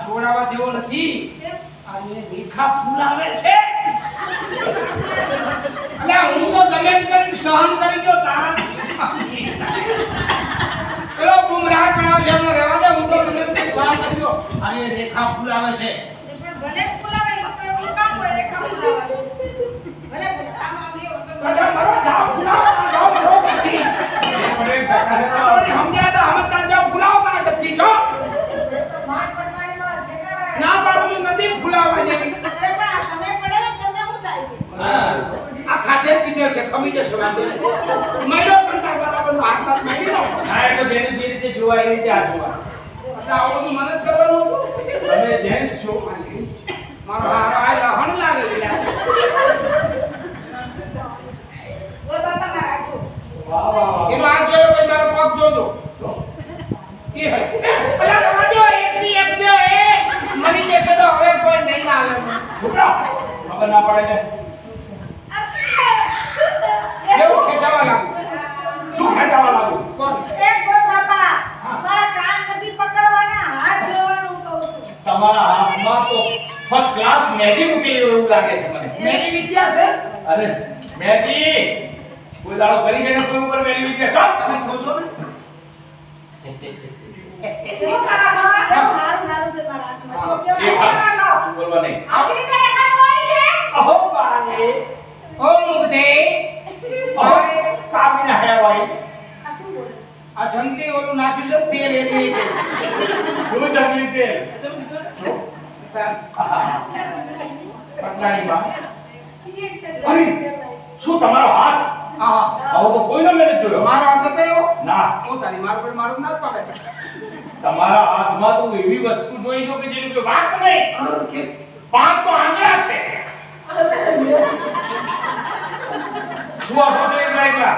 છોડાવા જેવો નથી. અને રેખા ફૂલાવે છે. અલ્યા હું તો ગમે એમ કરીને સહન કરી ગયો તારા પેલો ગુમરાહ કરાવ છે એમને રહેવા દે. હું તો ગમે એમ કરીને સહન કરી ગયો. અને રેખા ફૂલાવે છે. પણ ભલે ફૂલાવે તો એવું કામ હોય રેખા ફૂલાવાનું. ભલે આમ આવ્યો બધા મરો જાઓ ફૂલાવો જાઓ મરો ગતિ. સમજ્યા તા હમતા જાઓ ફૂલાવો ના ગતિ છો. માર પડવાયમાં ઠેકાવે. ના પાડું નથી ફૂલાવા જેવી. અરે પણ આ સમય પડે ને તમને શું થાય છે? આ ખાધે પીધે છે ખમી જશે વાંધો નહીં. મેડો કરતા બરાબરનો હાથ મેડી દો. ના એ તો જેને જે રીતે જોવા એ રીતે આ જોવા. એટલે આવું બધું મને જ કરવાનું હતું. તમે જેન્ટ્સ છો. મારો હારો આ લહણ લાગે છે યાર. ઓય બાપા મારા આજો. વાહ વાહ વાહ. એનો હાથ જોયો પછી મારો પગ જોજો. એ હે. અલા રવા દો એકની એક છે એ મરી જશે તો હવે કોઈ નહીં આવે. છોકરા ખબર ના પડે છે. એવું ખેંચાવા લાગુ. શું ખેંચાવા લાગુ? કોણ? એક બોલ બાપા મારા કાન નથી પકડવાના હાથ જોવાનું કહું છું. તમારા હાથમાં તો ફર્સ્ટ ક્લાસ મેગી મૂકેલી હોય એવું લાગે છે મને. મેરી વિદ્યા છે. અરે મેગી કોઈ દાડો કરી છે ને કોઈ ઉપર મેગી વિદ્યા ચાલ. તમે ખો છો ને? શું કરો છો? કેવું સારું સારું છે મારા હાથમાં. તો કેવું એ કરો ખા. છો? શું બોલવા નહીં. આવી રીતે રેખા જોવાની છે? અહો બાને ઓ મુગધે. અહો કામીના હેવાઈ. આ શું બોલે? આ જંગલી ઓલું નાખ્યું છે તેલ એ દે દે. શું જંગલી તેલ? પટલાણીમાં. અરે શું તમારો હાથ? હા આવો તો કોઈનો મેં નથી જોયો. મારો હાથ કયો? ના ઓ તારી માર પર મારું ના જ પાડે. તમારા હાથમાં તો એવી વસ્તુ જોઈ જો કે જેની કોઈ વાત નહીં. પાંચ તો આંગળા છે. શું હસો છો એકલા એકલા?